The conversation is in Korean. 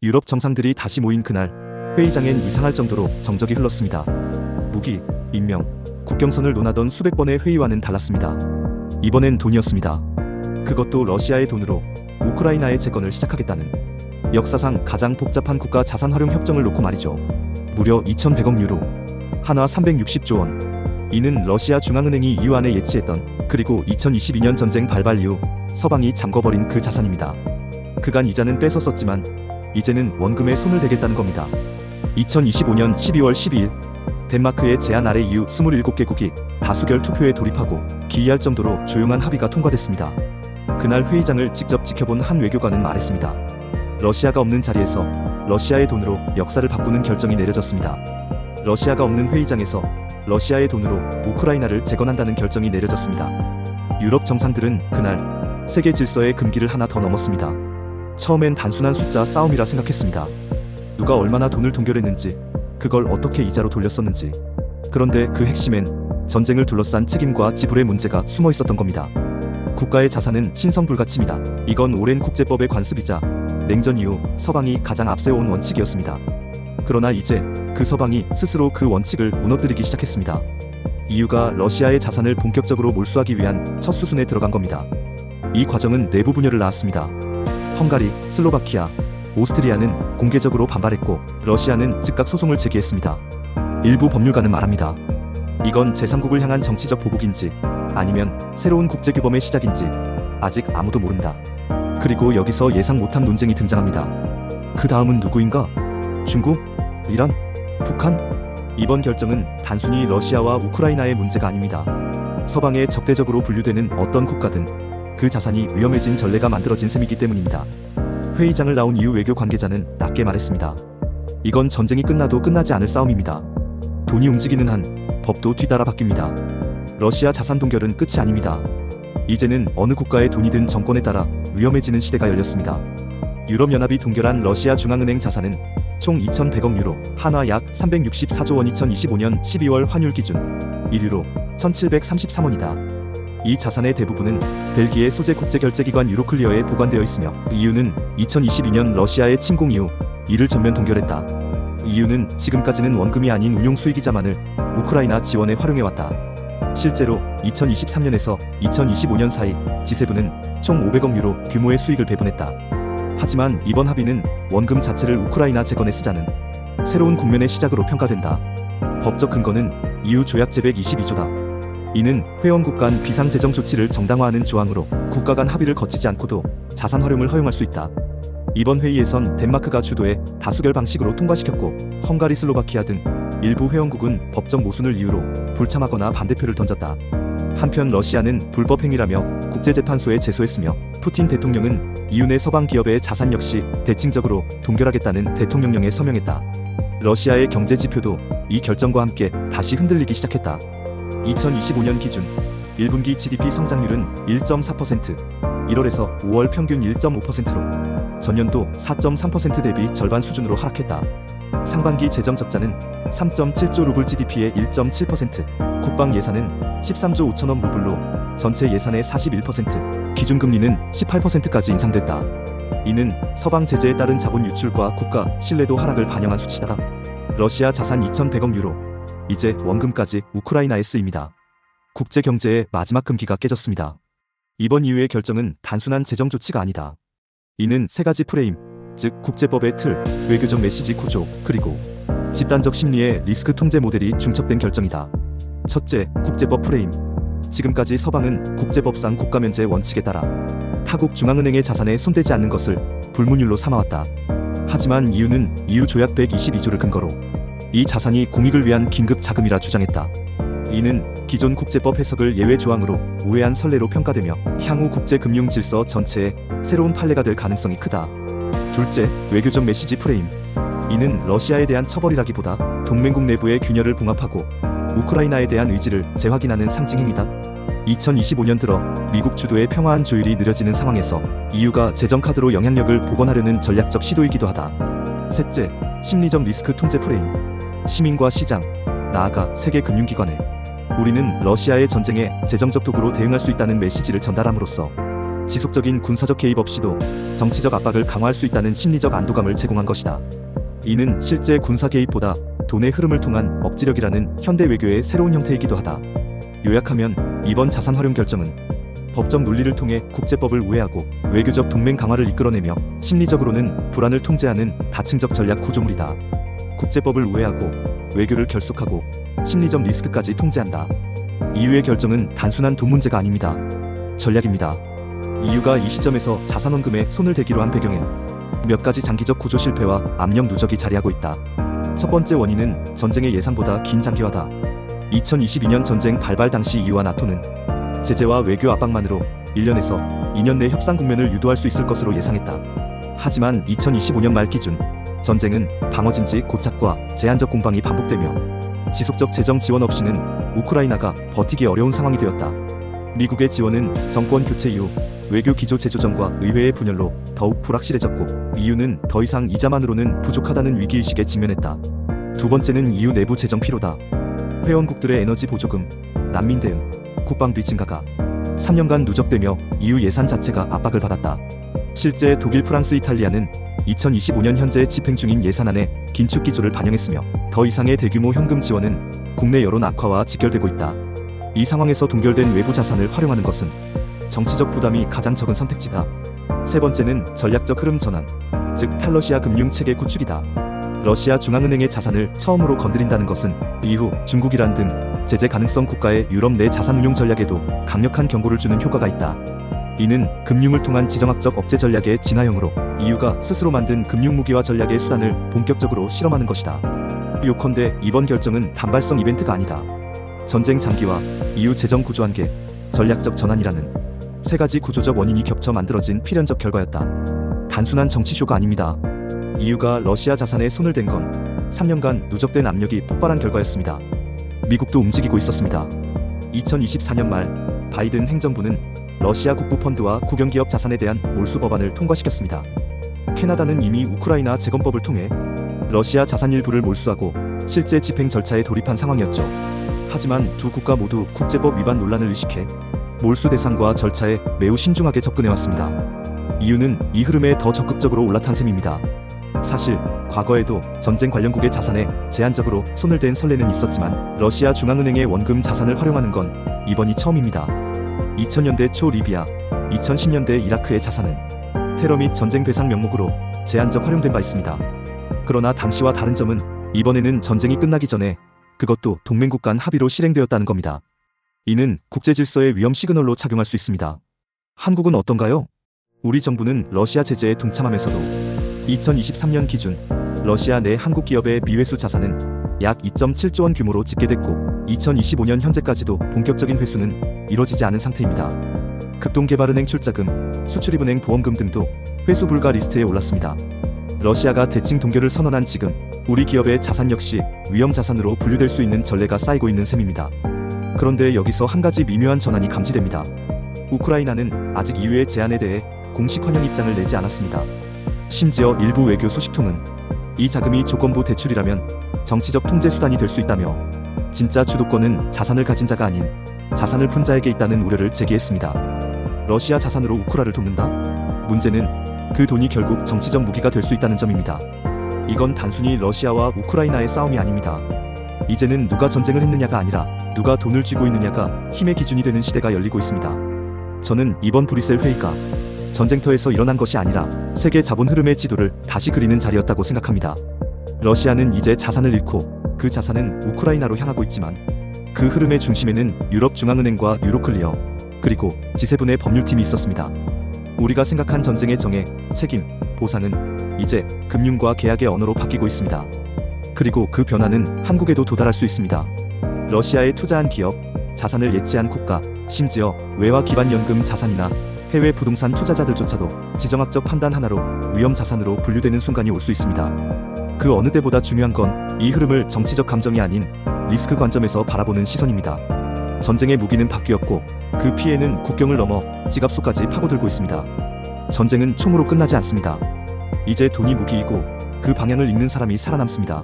유럽 정상들이 다시 모인 그날 회의장엔 이상할 정도로 정적이 흘렀습니다. 무기, 임명, 국경선을 논하던 수백 번의 회의와는 달랐습니다. 이번엔 돈이었습니다. 그것도 러시아의 돈으로 우크라이나의 재건을 시작하겠다는 역사상 가장 복잡한 국가 자산 활용 협정을 놓고 말이죠. 무려 2,100억 유로, 한화 360조 원. 이는 러시아 중앙은행이 이유 안에 예치했던, 그리고 2022년 전쟁 발발 이후 서방이 잠궈버린 그 자산입니다. 그간 이자는 뺏어 썼지만 이제는 원금에 손을 대겠다는 겁니다. 2025년 12월 12일 덴마크의 제안 아래 EU 27개국이 다수결 투표에 돌입하고 기이할 정도로 조용한 합의가 통과됐습니다. 그날 회의장을 직접 지켜본 한 외교관은 말했습니다. 러시아가 없는 자리에서 러시아의 돈으로 역사를 바꾸는 결정이 내려졌습니다. 러시아가 없는 회의장에서 러시아의 돈으로 우크라이나를 재건한다는 결정이 내려졌습니다. 유럽 정상들은 그날 세계 질서의 금기를 하나 더 넘었습니다. 처음엔 단순한 숫자 싸움이라 생각했습니다. 누가 얼마나 돈을 동결했는지, 그걸 어떻게 이자로 돌렸었는지. 그런데 그 핵심엔 전쟁을 둘러싼 책임과 지불의 문제가 숨어 있었던 겁니다. 국가의 자산은 신성불가치입니다. 이건 오랜 국제법의 관습이자 냉전 이후 서방이 가장 앞세워온 원칙이었습니다. 그러나 이제 그 서방이 스스로 그 원칙을 무너뜨리기 시작했습니다. EU가 러시아의 자산을 본격적으로 몰수하기 위한 첫 수순에 들어간 겁니다. 이 과정은 내부 분열을 낳았습니다. 헝가리, 슬로바키아, 오스트리아는 공개적으로 반발했고 러시아는 즉각 소송을 제기했습니다. 일부 법률가는 말합니다. 이건 제3국을 향한 정치적 보복인지 아니면 새로운 국제규범의 시작인지 아직 아무도 모른다. 그리고 여기서 예상 못한 논쟁이 등장합니다. 그 다음은 누구인가? 중국? 이란? 북한? 이번 결정은 단순히 러시아와 우크라이나의 문제가 아닙니다. 서방에 적대적으로 분류되는 어떤 국가든 그 자산이 위험해진 전례가 만들어진 셈이기 때문입니다. 회의장을 나온 EU 외교 관계자는 낮게 말했습니다. 이건 전쟁이 끝나도 끝나지 않을 싸움입니다. 돈이 움직이는 한 법도 뒤따라 바뀝니다. 러시아 자산 동결은 끝이 아닙니다. 이제는 어느 국가의 돈이든 정권에 따라 위험해지는 시대가 열렸습니다. 유럽연합이 동결한 러시아 중앙은행 자산은 총 2,100억 유로, 한화 약 364조 원. 2025년 12월 환율 기준 1유로 1,733원이다. 이 자산의 대부분은 벨기에 소재 국제결제기관 유로클리어에 보관되어 있으며 EU는 2022년 러시아의 침공 이후 이를 전면 동결했다. EU는 지금까지는 원금이 아닌 운용 수익이자만을 우크라이나 지원에 활용해왔다. 실제로 2023년에서 2025년 사이 G7은 총 500억 유로 규모의 수익을 배분했다. 하지만 이번 합의는 원금 자체를 우크라이나 재건에 쓰자는 새로운 국면의 시작으로 평가된다. 법적 근거는 EU 조약 제122조다. 이는 회원국 간 비상재정 조치를 정당화하는 조항으로 국가 간 합의를 거치지 않고도 자산 활용을 허용할 수 있다. 이번 회의에선 덴마크가 주도해 다수결 방식으로 통과시켰고 헝가리, 슬로바키아 등 일부 회원국은 법적 모순을 이유로 불참하거나 반대표를 던졌다. 한편 러시아는 불법 행위라며 국제재판소에 제소했으며 푸틴 대통령은 EU 내 서방 기업의 자산 역시 대칭적으로 동결하겠다는 대통령령에 서명했다. 러시아의 경제 지표도 이 결정과 함께 다시 흔들리기 시작했다. 2025년 기준 1분기 GDP 성장률은 1.4%, 1월에서 5월 평균 1.5%로 전년도 4.3% 대비 절반 수준으로 하락했다. 상반기 재정 적자는 3.7조 루블 GDP의 1.7%, 국방 예산은 13조 5천억 루블로 전체 예산의 41%, 기준금리는 18%까지 인상됐다. 이는 서방 제재에 따른 자본 유출과 국가 신뢰도 하락을 반영한 수치다. 러시아 자산 2,100억 유로, 이제 원금까지 우크라이나에 쓰입니다. 국제 경제의 마지막 금기가 깨졌습니다. 이번 EU의 결정은 단순한 재정 조치가 아니다. 이는 세 가지 프레임, 즉 국제법의 틀, 외교적 메시지 구조, 그리고 집단적 심리의 리스크 통제 모델이 중첩된 결정이다. 첫째, 국제법 프레임. 지금까지 서방은 국제법상 국가면제 원칙에 따라 타국 중앙은행의 자산에 손대지 않는 것을 불문율로 삼아왔다. 하지만 EU는 EU 조약 122조를 근거로 이 자산이 공익을 위한 긴급 자금이라 주장했다. 이는 기존 국제법 해석을 예외 조항으로 우회한 선례로 평가되며 향후 국제금융 질서 전체에 새로운 판례가 될 가능성이 크다. 둘째, 외교적 메시지 프레임. 이는 러시아에 대한 처벌이라기보다 동맹국 내부의 균열을 봉합하고 우크라이나에 대한 의지를 재확인하는 상징 행위다. 2025년 들어 미국 주도의 평화한 조율이 느려지는 상황에서 EU가 재정 카드로 영향력을 복원하려는 전략적 시도이기도 하다. 셋째, 심리적 리스크 통제 프레임. 시민과 시장, 나아가 세계 금융기관에 우리는 러시아의 전쟁에 재정적 도구로 대응할 수 있다는 메시지를 전달함으로써 지속적인 군사적 개입 없이도 정치적 압박을 강화할 수 있다는 심리적 안도감을 제공한 것이다. 이는 실제 군사 개입보다 돈의 흐름을 통한 억지력이라는 현대 외교의 새로운 형태이기도 하다. 요약하면 이번 자산 활용 결정은 법적 논리를 통해 국제법을 우회하고 외교적 동맹 강화를 이끌어내며 심리적으로는 불안을 통제하는 다층적 전략 구조물이다. 국제법을 우회하고 외교를 결속하고 심리적 리스크까지 통제한다. EU의 결정은 단순한 돈 문제가 아닙니다. 전략입니다. EU가 이 시점에서 자산 원금에 손을 대기로 한 배경엔 몇 가지 장기적 구조 실패와 압력 누적이 자리하고 있다. 첫 번째 원인은 전쟁의 예상보다 긴 장기화다. 2022년 전쟁 발발 당시 EU와 나토는 제재와 외교 압박만으로 1년에서 2년 내 협상 국면을 유도할 수 있을 것으로 예상했다. 하지만 2025년 말 기준 전쟁은 방어진지 고착과 제한적 공방이 반복되며 지속적 재정 지원 없이는 우크라이나가 버티기 어려운 상황이 되었다. 미국의 지원은 정권 교체 이후 외교 기조 재조정과 의회의 분열로 더욱 불확실해졌고 EU는 더 이상 이자만으로는 부족하다는 위기의식에 직면했다. 두 번째는 EU 내부 재정 피로다. 회원국들의 에너지 보조금, 난민 대응, 국방비 증가가 3년간 누적되며 EU 예산 자체가 압박을 받았다. 실제 독일, 프랑스, 이탈리아는 2025년 현재 집행 중인 예산안에 긴축 기조를 반영했으며 더 이상의 대규모 현금 지원은 국내 여론 악화와 직결되고 있다. 이 상황에서 동결된 외부 자산을 활용하는 것은 정치적 부담이 가장 적은 선택지다. 세 번째는 전략적 흐름 전환, 즉 탈러시아 금융 체계 구축이다. 러시아 중앙은행의 자산을 처음으로 건드린다는 것은 이후 중국이란 등 제재 가능성 국가의 유럽 내 자산 운용 전략에도 강력한 경고를 주는 효과가 있다. 이는 금융을 통한 지정학적 억제 전략의 진화형으로 EU가 스스로 만든 금융 무기화 전략의 수단을 본격적으로 실험하는 것이다. 요컨대 이번 결정은 단발성 이벤트가 아니다. 전쟁 장기화, EU 재정 구조 한계, 전략적 전환이라는 세 가지 구조적 원인이 겹쳐 만들어진 필연적 결과였다. 단순한 정치쇼가 아닙니다. EU가 러시아 자산에 손을 댄 건 3년간 누적된 압력이 폭발한 결과였습니다. 미국도 움직이고 있었습니다. 2024년 말 바이든 행정부는 러시아 국부 펀드와 국영기업 자산에 대한 몰수 법안을 통과시켰습니다. 캐나다는 이미 우크라이나 재건법을 통해 러시아 자산 일부를 몰수하고 실제 집행 절차에 돌입한 상황이었죠. 하지만 두 국가 모두 국제법 위반 논란을 의식해 몰수 대상과 절차에 매우 신중하게 접근해왔습니다. EU는 이 흐름에 더 적극적으로 올라탄 셈입니다. 사실 과거에도 전쟁 관련국의 자산에 제한적으로 손을 댄 선례는 있었지만 러시아 중앙은행의 원금 자산을 활용하는 건 이번이 처음입니다. 2000년대 초 리비아, 2010년대 이라크의 자산은 테러 및 전쟁 대상 명목으로 제한적 활용된 바 있습니다. 그러나 당시와 다른 점은 이번에는 전쟁이 끝나기 전에 그것도 동맹국 간 합의로 실행되었다는 겁니다. 이는 국제 질서의 위험 시그널로 작용할 수 있습니다. 한국은 어떤가요? 우리 정부는 러시아 제재에 동참하면서도 2023년 기준 러시아 내 한국 기업의 미회수 자산은 약 2.7조 원 규모로 집계됐고 2025년 현재까지도 본격적인 회수는 이뤄지지 않은 상태입니다. 극동개발은행 출자금, 수출입은행 보험금 등도 회수 불가 리스트에 올랐습니다. 러시아가 대칭 동결을 선언한 지금 우리 기업의 자산 역시 위험 자산으로 분류될 수 있는 전례가 쌓이고 있는 셈입니다. 그런데 여기서 한 가지 미묘한 전환이 감지됩니다. 우크라이나는 아직 EU의 제안에 대해 공식 환영 입장을 내지 않았습니다. 심지어 일부 외교 소식통은 이 자금이 조건부 대출이라면 정치적 통제 수단이 될 수 있다며 진짜 주도권은 자산을 가진 자가 아닌 자산을 푼 자에게 있다는 우려를 제기했습니다. 러시아 자산으로 우크라를 돕는다? 문제는 그 돈이 결국 정치적 무기가 될 수 있다는 점입니다. 이건 단순히 러시아와 우크라이나의 싸움이 아닙니다. 이제는 누가 전쟁을 했느냐가 아니라 누가 돈을 쥐고 있느냐가 힘의 기준이 되는 시대가 열리고 있습니다. 저는 이번 브뤼셀 회의가 전쟁터에서 일어난 것이 아니라 세계 자본 흐름의 지도를 다시 그리는 자리였다고 생각합니다. 러시아는 이제 자산을 잃고 그 자산은 우크라이나로 향하고 있지만 그 흐름의 중심에는 유럽 중앙은행과 유로클리어 그리고 G7의 법률팀이 있었습니다. 우리가 생각한 전쟁의 정의, 책임, 보상은 이제 금융과 계약의 언어로 바뀌고 있습니다. 그리고 그 변화는 한국에도 도달할 수 있습니다. 러시아에 투자한 기업, 자산을 예치한 국가, 심지어 외화 기반 연금 자산이나 해외 부동산 투자자들조차도 지정학적 판단 하나로 위험 자산으로 분류되는 순간이 올 수 있습니다. 그 어느 때보다 중요한 건 이 흐름을 정치적 감정이 아닌 리스크 관점에서 바라보는 시선입니다. 전쟁의 무기는 바뀌었고 그 피해는 국경을 넘어 지갑속까지 파고들고 있습니다. 전쟁은 총으로 끝나지 않습니다. 이제 돈이 무기이고 그 방향을 읽는 사람이 살아남습니다.